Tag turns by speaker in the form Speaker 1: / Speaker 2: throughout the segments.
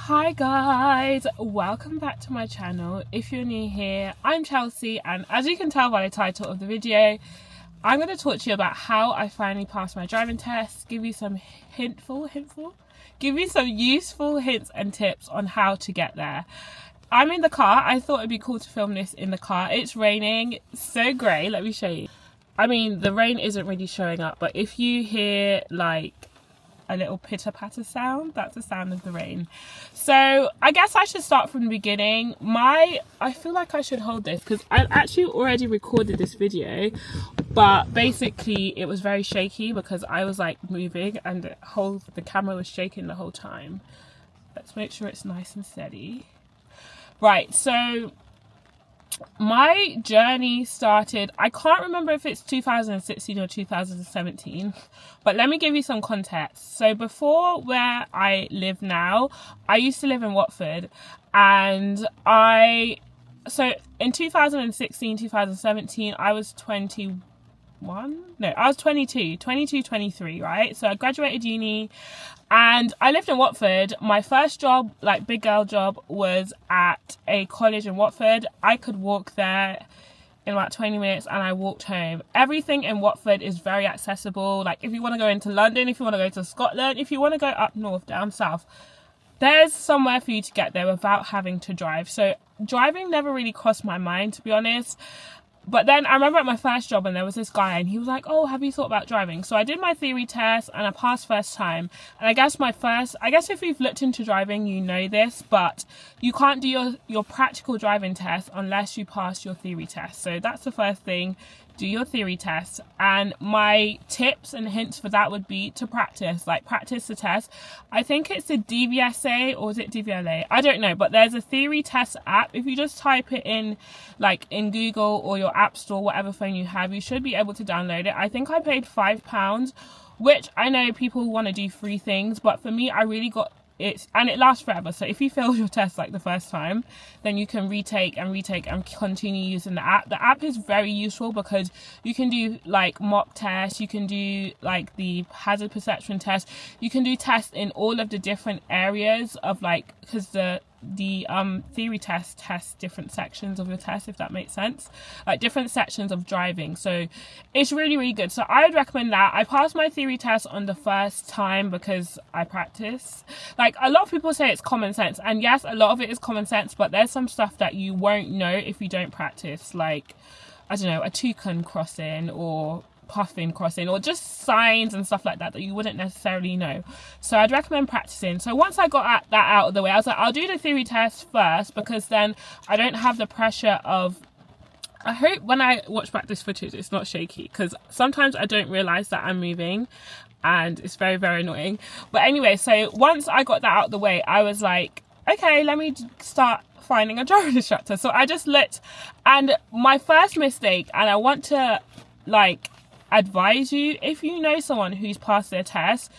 Speaker 1: Hi guys, welcome back to my channel. If you're new here, I'm Chelsea, and as you can tell by the title of the video, I'm going to talk to you about how I finally passed my driving test, give you some give you some useful hints and tips on how to get there. I'm in the car. I thought it'd be cool to film this in the car. It's raining, so grey. Let me show you. I mean, the rain isn't really showing up, but if you hear like a little pitter-patter sound, that's the sound of the rain. So I guess I should start from the beginning. I feel like I should hold this because I actually already recorded this video, but basically it was very shaky because I was like moving and the camera was shaking the whole time. Let's make sure it's nice and steady. Right, so my journey started, I can't remember if it's 2016 or 2017, but let me give you some context. So before where I live now, I used to live in Watford, and so in 2016, 2017, I was 22, 23, right? So I graduated uni and I lived in Watford. My first job, like big girl job, was at a college in Watford. I could walk there in about 20 minutes and I walked home. Everything in Watford is very accessible. Like if you want to go into London, if you want to go to Scotland, if you want to go up north, down south, there's somewhere for you to get there without having to drive. So driving never really crossed my mind, to be honest. But then I remember at my first job and there was this guy and he was like, oh, have you thought about driving? So I did my theory test and I passed first time. And I guess if you've looked into driving, you know this, but you can't do your practical driving test unless you pass your theory test. So that's the first thing. Do your theory test, and my tips and hints for that would be to practice the test. I think it's a DVSA or is it DVLA? I don't know, but there's a theory test app. If you just type it in like in Google or your app store, whatever phone you have, you should be able to download it. I think I paid £5, which I know people want to do free things, but for me, I really got it, and it lasts forever. So if you fail your test like the first time, then you can retake and continue using the app. The app is very useful because you can do like mock tests, you can do like the hazard perception test, you can do tests in all of the different areas of like, because the theory test tests different sections of your test, if that makes sense, like different sections of driving. So it's really, really good. So I would recommend that. I passed my theory test on the first time because I practice. Like a lot of people say it's common sense, and yes, a lot of it is common sense, but there's some stuff that you won't know if you don't practice, like I don't know, a toucan crossing or puffin crossing, or just signs and stuff like that you wouldn't necessarily know. So I'd recommend practicing. So once I got that out of the way, I was like, I'll do the theory test first because then I don't have the pressure of, I hope when I watch back this footage it's not shaky, because sometimes I don't realize that I'm moving and it's very, very annoying. But anyway, so once I got that out of the way, I was like, okay, let me start finding a driving instructor. So I just looked, and my first mistake, and I want to like advise you, if you know someone who's passed their test,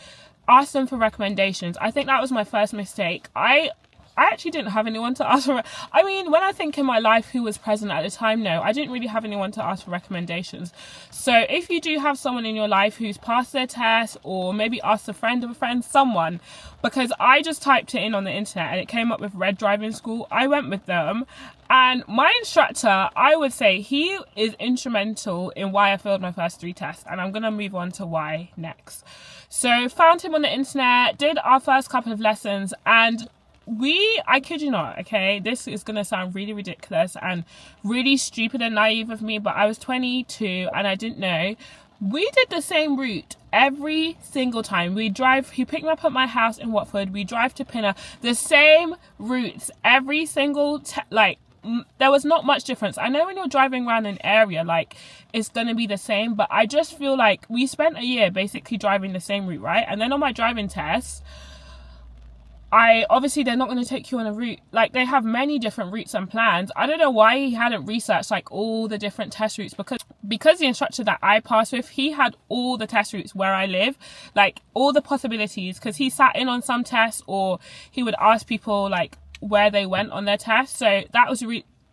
Speaker 1: ask them for recommendations. I think that was my first mistake. I actually didn't have anyone to ask for. I mean, when I think in my life who was present at the time, no, I didn't really have anyone to ask for recommendations. So if you do have someone in your life who's passed their test, or maybe ask a friend of a friend, someone, because I just typed it in on the internet and it came up with Red Driving School. I went with them, and my instructor, I would say he is instrumental in why I failed my first 3 tests, and I'm going to move on to why next. So found him on the internet, did our first couple of lessons, and I kid you not, okay, this is going to sound really ridiculous and really stupid and naive of me, but I was 22 and I didn't know. We did the same route every single time. He picked me up at my house in Watford, we drive to Pinner, the same routes every single there was not much difference. I know when you're driving around an area, like, it's going to be the same, but I just feel like we spent a year basically driving the same route, right? And then on my driving test, obviously they're not going to take you on a route, like they have many different routes and plans. I don't know why he hadn't researched like all the different test routes, because the instructor that I passed with, he had all the test routes where I live, like all the possibilities, because he sat in on some tests, or he would ask people like where they went on their test. So that was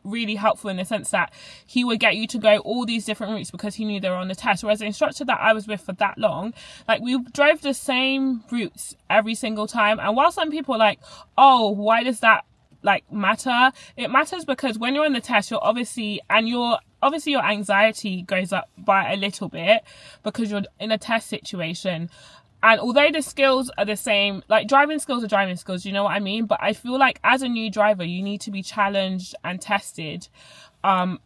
Speaker 1: really helpful in the sense that he would get you to go all these different routes because he knew they were on the test. Whereas the instructor that I was with for that long, like, we drove the same routes every single time. And while some people are like, oh, why does that like matter? It matters because when you're on the test, you're obviously your anxiety goes up by a little bit because you're in a test situation. And although the skills are the same, like, driving skills are driving skills, you know what I mean? But I feel like as a new driver, you need to be challenged and tested over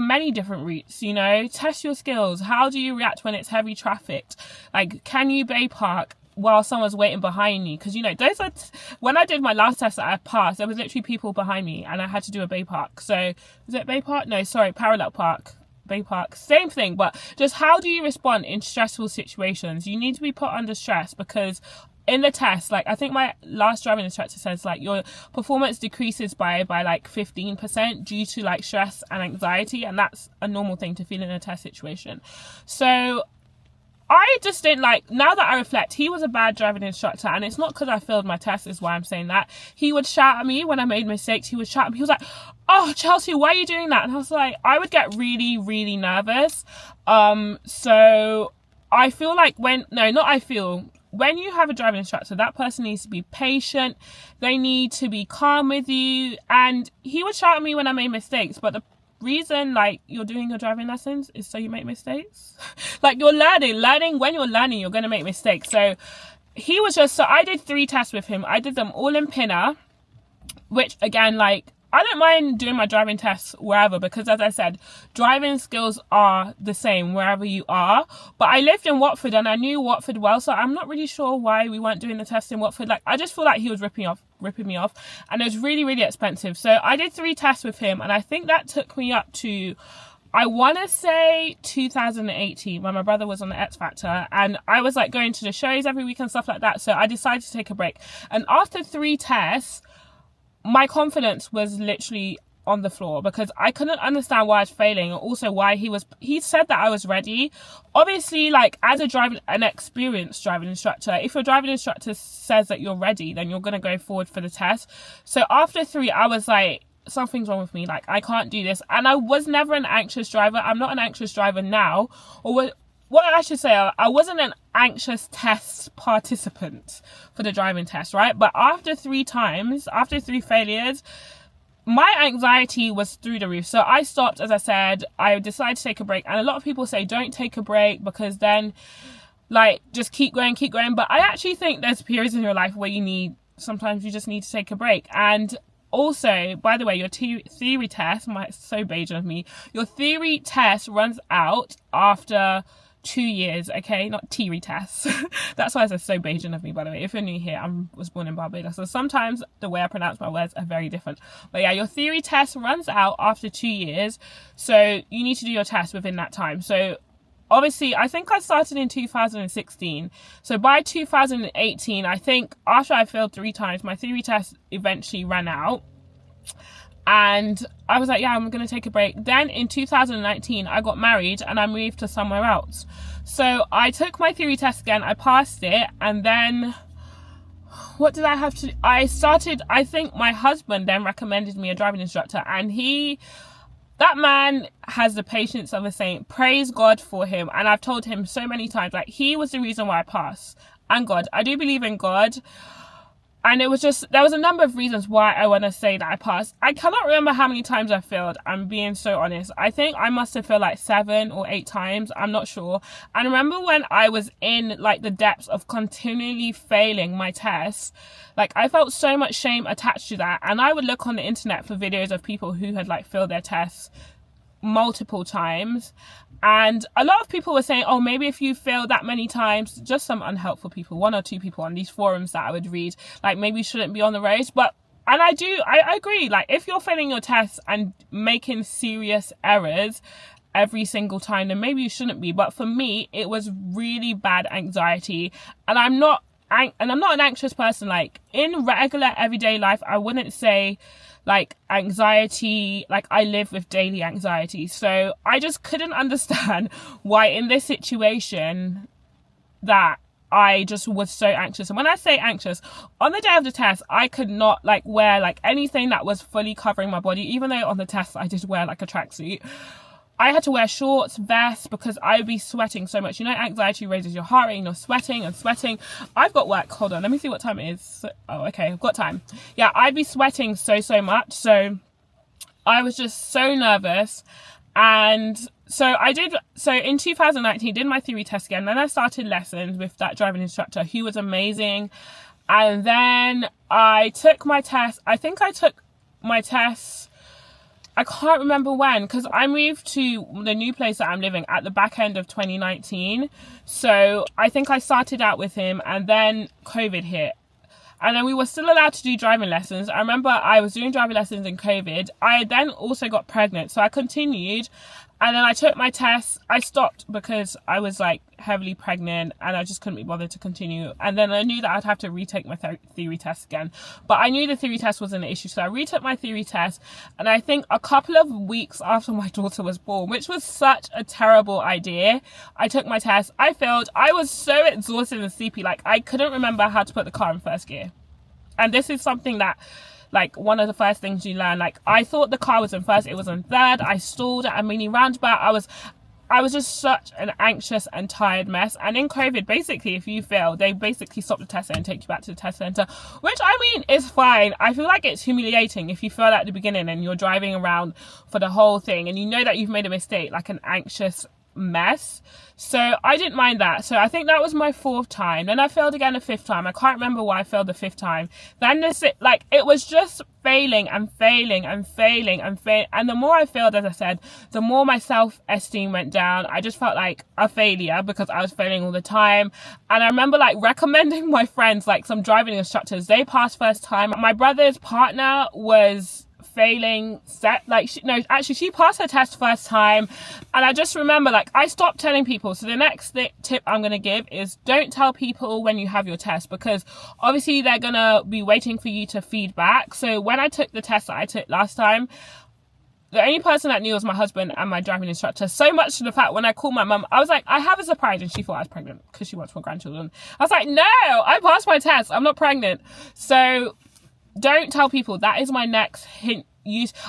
Speaker 1: many different routes, you know? Test your skills. How do you react when it's heavy traffic? Like, can you bay park while someone's waiting behind you? Because, you know, when I did my last test that I passed, there was literally people behind me and I had to do a bay park. So, was it bay park? No, sorry, parallel park. Bay park, same thing. But just how do you respond in stressful situations? You need to be put under stress because in the test, like, I think my last driving instructor says, like, your performance decreases by like 15% due to like stress and anxiety, and that's a normal thing to feel in a test situation. So I just didn't like, now that I reflect, he was a bad driving instructor, and it's not because I failed my test is why I'm saying that. He would shout at me when I made mistakes. He would shout at me. He was like, oh, Chelsea, why are you doing that? And I was like, I would get really, really nervous. So I feel like when you have a driving instructor, that person needs to be patient. They need to be calm with you. And he would shout at me when I made mistakes, but the reason, like, you're doing your driving lessons is so you make mistakes. Like, you're learning. When you're learning, you're going to make mistakes. So I did 3 tests with him. I did them all in Pinner, which, again, like, I don't mind doing my driving tests wherever because, as I said, driving skills are the same wherever you are. But I lived in Watford and I knew Watford well, so I'm not really sure why we weren't doing the test in Watford. Like, I just feel like he was ripping me off, and it was really, really expensive. So I did 3 tests with him, and I think that took me up to, I want to say 2018, when my brother was on the X Factor, and I was like going to the shows every week and stuff like that. So I decided to take a break, and after 3 tests, my confidence was literally on the floor because I couldn't understand why I was failing, and also why he said that I was ready. Obviously, like, as an experienced driving instructor, if your driving instructor says that you're ready, then you're going to go forward for the test. So after 3, I was like, something's wrong with me. Like, I can't do this. And I was never an anxious driver. I'm not an anxious driver now. Or what I should say, I wasn't an anxious test participant for the driving test, right? But after 3 failures, my anxiety was through the roof. So I stopped, as I said. I decided to take a break. And a lot of people say, don't take a break because then, like, just keep going. But I actually think there's periods in your life where sometimes you just need to take a break. And also, by the way, your theory test, so Bayesian of me, your theory test runs out after 2 years, okay? Not theory tests. That's why I said so Bayesian of me, by the way. If you're new here, I was born in Barbados, so sometimes the way I pronounce my words are very different. But yeah, your theory test runs out after 2 years, so you need to do your test within that time. So obviously, I think I started in 2016. So by 2018, I think after I failed 3 times, my theory test eventually ran out. And I was like, yeah, I'm going to take a break. Then in 2019, I got married and I moved to somewhere else. So I took my theory test again. I passed it. And then what did I have to do? I think my husband then recommended me a driving instructor. And that man has the patience of a saint. Praise God for him. And I've told him so many times, like, he was the reason why I passed. And God. I do believe in God. And it was just, there was a number of reasons why I want to say that I passed. I cannot remember how many times I failed. I'm being so honest. I think I must have failed like 7 or 8 times. I'm not sure. And I remember when I was in like the depths of continually failing my tests, like, I felt so much shame attached to that. And I would look on the internet for videos of people who had like failed their tests multiple times. And a lot of people were saying, oh, maybe if you fail that many times, just some unhelpful people, 1 or 2 people on these forums that I would read, like, maybe you shouldn't be on the road. And I agree, like, if you're failing your tests and making serious errors every single time, then maybe you shouldn't be. But for me, it was really bad anxiety. And I'm not an anxious person. Like, in regular everyday life, I wouldn't say like anxiety, like I live with daily anxiety. So I just couldn't understand why in this situation that I just was so anxious. And when I say anxious, on the day of the test, I could not like wear like anything that was fully covering my body, even though on the test I did wear like a tracksuit. I had to wear shorts, vests, because I would be sweating so much. You know, anxiety raises your heart rate and you're sweating and sweating. I've got work. Hold on. Let me see what time it is. Oh, okay. I've got time. Yeah, I'd be sweating so much. So I was just so nervous. And so in 2019, did my theory test again. Then I started lessons with that driving instructor who was amazing. And then I took my test. I think I took my test, I can't remember when, because I moved to the new place that I'm living at the back end of 2019. So I think I started out with him and then COVID hit. And then we were still allowed to do driving lessons. I remember I was doing driving lessons in COVID. I then also got pregnant. So I continued. And then I took my test. I stopped because I was like heavily pregnant and I just couldn't be bothered to continue. And then I knew that I'd have to retake my theory test again. But I knew the theory test wasn't an issue. So I retook my theory test. And I think a couple of weeks after my daughter was born, which was such a terrible idea, I took my test. I failed. I was so exhausted and sleepy. Like I couldn't remember how to put the car in first gear. And this is something that, like, one of the first things you learn. Like, I thought the car was in first, it was in third. I stalled at a mini roundabout. I was just such an anxious and tired mess. And in COVID, basically, if you fail, they basically stop the test center and take you back to the test center, which I mean is fine. I feel like it's humiliating if you fail at the beginning and you're driving around for the whole thing and you know that you've made a mistake, like an anxious mess. So I didn't mind that. So I think that was my 4th time. Then I failed again a 5th time. I can't remember why I failed the 5th time. Then it was just failing and failing and failing and failing. And the more I failed, as I said, the more my self-esteem went down. I just felt like a failure because I was failing all the time. And I remember like recommending my friends, like some driving instructors, they passed first time. My brother's partner was failing she passed her test first time. And I just remember, like, I stopped telling people. So the next tip I'm going to give is don't tell people when you have your test, because obviously they're going to be waiting for you to feedback. So when I took the test that I took last time, the only person that knew was my husband and my driving instructor. So much to the fact when I called my mum, I was like, I have a surprise. And she thought I was pregnant because she wants more grandchildren. I was like, no, I passed my test. I'm not pregnant. So don't tell people. That is my next hint.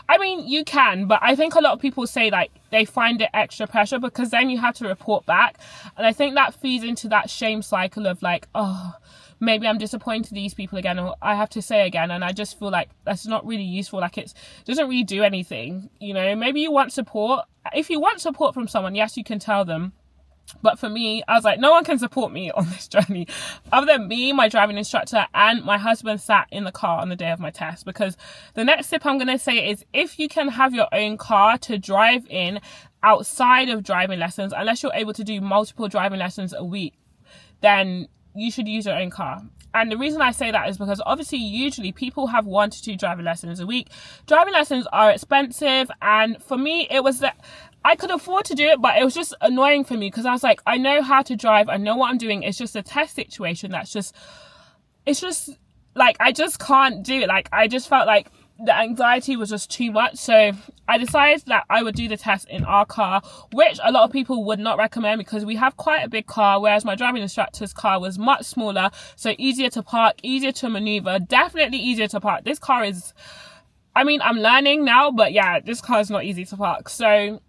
Speaker 1: I mean, you can, but I think a lot of people say like they find it extra pressure because then you have to report back. And I think that feeds into that shame cycle of like, oh, maybe I'm disappointed these people again, or I have to say again. And I just feel like that's not really useful. Like it doesn't really do anything. You know, maybe you want support. If you want support from someone, yes, you can tell them. But for me, I was like, no one can support me on this journey other than me, my driving instructor, and my husband sat in the car on the day of my test. Because the next tip I'm going to say is if you can have your own car to drive in outside of driving lessons, unless you're able to do multiple driving lessons a week, then you should use your own car. And the reason I say that is because obviously usually people have 1 to 2 driving lessons a week. Driving lessons are expensive, and for me it was that I could afford to do it, but it was just annoying for me because I was like, I know how to drive, I know what I'm doing. It's just a test situation it's just like I just can't do it. Like I just felt like the anxiety was just too much. So I decided that I would do the test in our car, which a lot of people would not recommend because we have quite a big car, whereas my driving instructor's car was much smaller, so easier to park, easier to maneuver, definitely easier to park. This car is, I mean, I'm learning now, but yeah, this car is not easy to park. So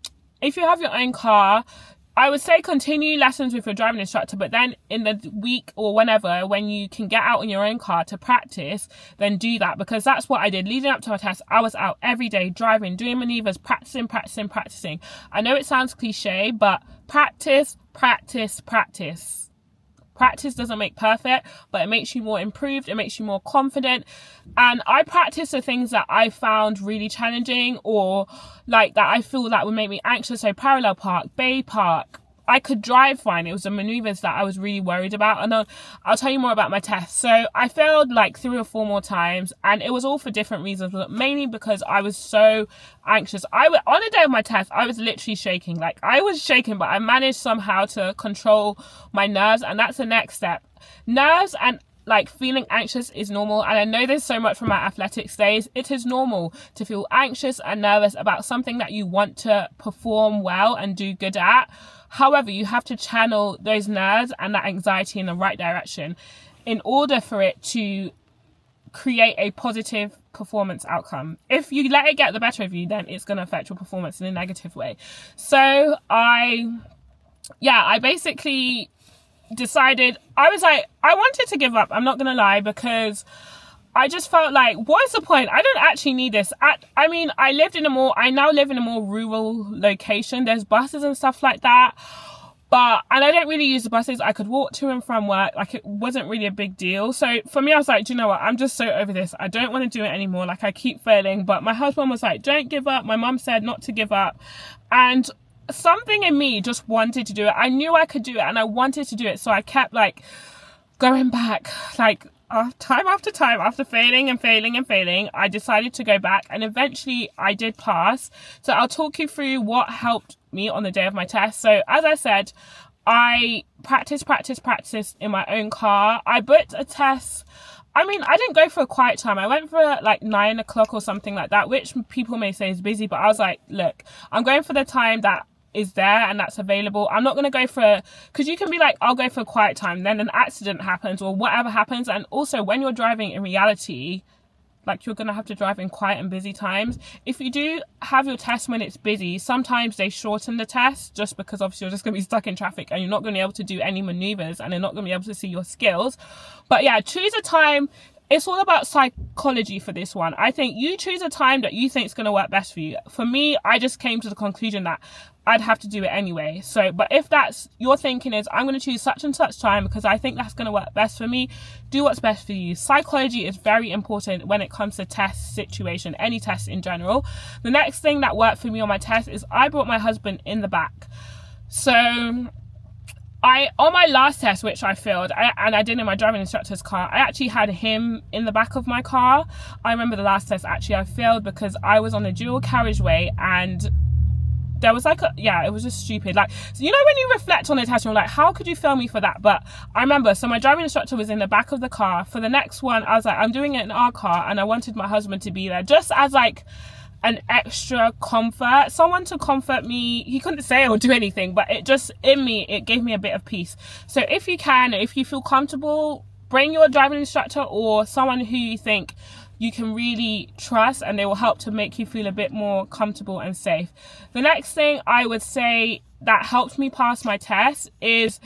Speaker 1: if you have your own car, I would say continue lessons with your driving instructor, but then in the week or whenever, when you can get out in your own car to practice, then do that, because that's what I did. Leading up to my test, I was out every day driving, doing maneuvers, practicing. I know it sounds cliche, but practice. Practice doesn't make perfect, but it makes you more improved. It makes you more confident. And I practice the things that I found really challenging or like that I feel that would make me anxious. So parallel park, bay park. I could drive fine. It was the maneuvers that I was really worried about. And I'll tell you more about my test. So I failed like 3 or 4 more times, and it was all for different reasons, but mainly because I was so anxious. On the day of my test, I was literally shaking. Like I was shaking, but I managed somehow to control my nerves, and that's the next step. Nerves and like feeling anxious is normal, and I know there's so much from my athletics days. It is normal to feel anxious and nervous about something that you want to perform well and do good at. However, you have to channel those nerves and that anxiety in the right direction in order for it to create a positive performance outcome. If you let it get the better of you, then it's going to affect your performance in a negative way. So I basically decided, I was like, I wanted to give up, I'm not gonna lie, because I just felt like, what's the point? I don't actually need this. I now live in a more rural location. There's buses and stuff like that, and I don't really use the buses. I could walk to and from work. Like, it wasn't really a big deal. So for me, I was like, do you know what? I'm just so over this. I don't want to do it anymore. Like, I keep failing. But my husband was like, don't give up. My mum said not to give up. And something in me just wanted to do it. I knew I could do it and I wanted to do it. So I kept like going back, like time after time, after failing and failing and failing, I decided to go back, and eventually I did pass. So I'll talk you through what helped me on the day of my test. So as I said, I practiced in my own car. I booked a test. I mean, I didn't go for a quiet time. I went for like 9 o'clock or something like that, which people may say is busy, but I was like, look, I'm going for the time that is there and that's available. I'm not going to go for, because you can be like, I'll go for a quiet time, then an accident happens or whatever happens. And also when you're driving in reality, like, you're going to have to drive in quiet and busy times. If you do have your test when it's busy, sometimes they shorten the test just because obviously you're just going to be stuck in traffic and you're not going to be able to do any maneuvers and they're not going to be able to see your skills. But yeah, choose a time. It's all about psychology for this one. I think you choose a time that you think is going to work best for you. For me, I just came to the conclusion that I'd have to do it anyway. So, but if that's your thinking is, I'm going to choose such and such time because I think that's going to work best for me, do what's best for you. Psychology is very important when it comes to test situation, any test in general. The next thing that worked for me on my test is I brought my husband in the back. So on my last test, which I failed, and I did in my driving instructor's car, I actually had him in the back of my car. I remember the last test, actually, I failed because I was on a dual carriageway and there was like it was just stupid. Like, so, you know, when you reflect on a test, you're like, how could you fail me for that? But I remember, so my driving instructor was in the back of the car. For the next one, I was like, I'm doing it in our car, and I wanted my husband to be there just as like an extra comfort, someone to comfort me. He couldn't say or do anything, but it just, in me, it gave me a bit of peace. So if you can, if you feel comfortable, bring your driving instructor or someone who you think you can really trust, and they will help to make you feel a bit more comfortable and safe. The next thing I would say that helped me pass my test is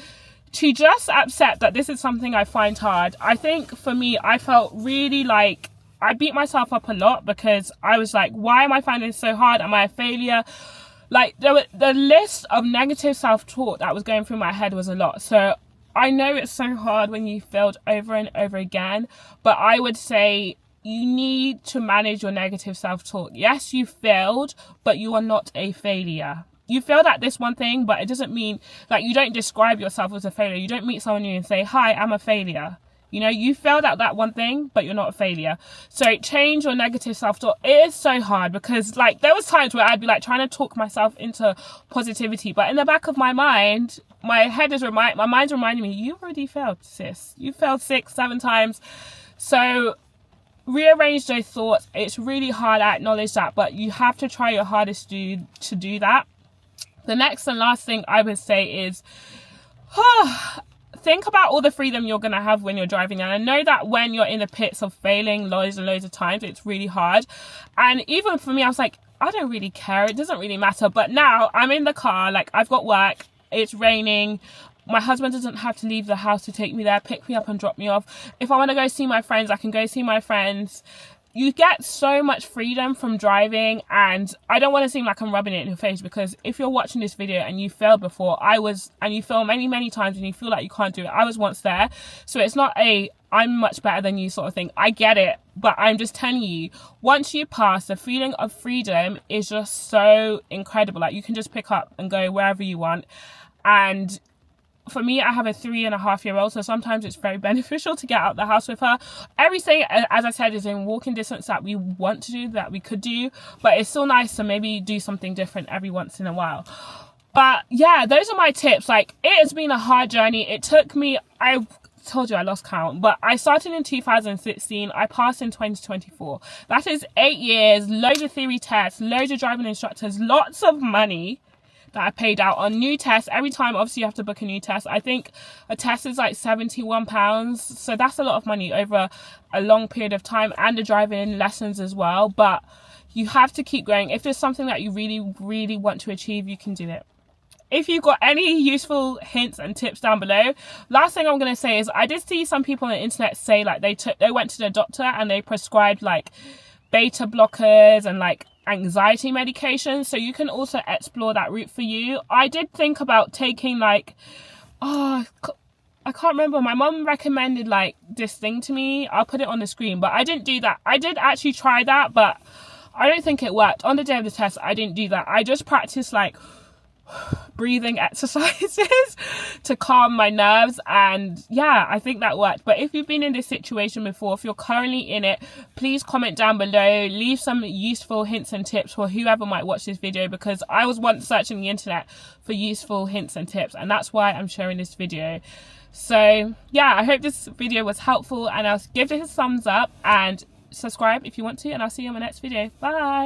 Speaker 1: to just accept that this is something I find hard. I think for me, I felt really like I beat myself up a lot because I was like, why am I finding this so hard? Am I a failure? Like, the list of negative self-talk that was going through my head was a lot. So I know it's so hard when you failed over and over again, but I would say you need to manage your negative self-talk. Yes, you failed, but you are not a failure. You failed at this one thing, but it doesn't mean, like, you don't describe yourself as a failure. You don't meet someone new and say, hi, I'm a failure. You know, you failed at that one thing, but you're not a failure. So change your negative self-talk. It is so hard because, like, there was times where I'd be like trying to talk myself into positivity, but in the back of my mind, my mind's reminding me, you already failed, sis. You failed 6, 7 times. So rearrange those thoughts. It's really hard, I acknowledge that, but you have to try your hardest to do that. The next and last thing I would say is, think about all the freedom you're going to have when you're driving. And I know that when you're in the pits of failing loads and loads of times, it's really hard. And even for me, I was like, I don't really care. It doesn't really matter. But now I'm in the car, like, I've got work. It's raining. My husband doesn't have to leave the house to take me there, pick me up and drop me off. If I want to go see my friends, I can go see my friends. You get so much freedom from driving, and I don't want to seem like I'm rubbing it in your face, because if you're watching this video and you failed before, and you fail many, many times and you feel like you can't do it, I was once there. So it's not I'm much better than you sort of thing. I get it, but I'm just telling you, once you pass, the feeling of freedom is just so incredible. Like, you can just pick up and go wherever you want. And for me, I have a 3.5-year-old, so sometimes it's very beneficial to get out the house with her. Everything, as I said, is in walking distance that we want to do, that we could do, but it's still nice to maybe do something different every once in a while. But yeah, those are my tips. Like, it has been a hard journey. It took me, I told you I lost count, but I started in 2016. I passed in 2024. That is 8 years, loads of theory tests, loads of driving instructors, lots of money that I paid out on new tests. Every time, obviously, you have to book a new test. I think a test is like £71, so that's a lot of money over a long period of time, and the driving lessons as well. But you have to keep going. If there's something that you really, really want to achieve, you can do it. If you've got any useful hints and tips down below. Last thing I'm going to say is, I did see some people on the internet say like they went to the doctor and they prescribed like beta blockers and like anxiety medication, so you can also explore that route for you. I did think about taking like, I can't remember, my mum recommended like this thing to me. I'll put it on the screen, but I didn't do that. I did actually try that, but I don't think it worked. On the day of the test, I didn't do that. I just practiced like breathing exercises to calm my nerves, and yeah, I think that worked. But if you've been in this situation before, if you're currently in it, please comment down below, leave some useful hints and tips for whoever might watch this video, because I was once searching the internet for useful hints and tips, and that's why I'm sharing this video. So yeah, I hope this video was helpful, and I'll give it a thumbs up and subscribe if you want to, and I'll see you in my next video. Bye.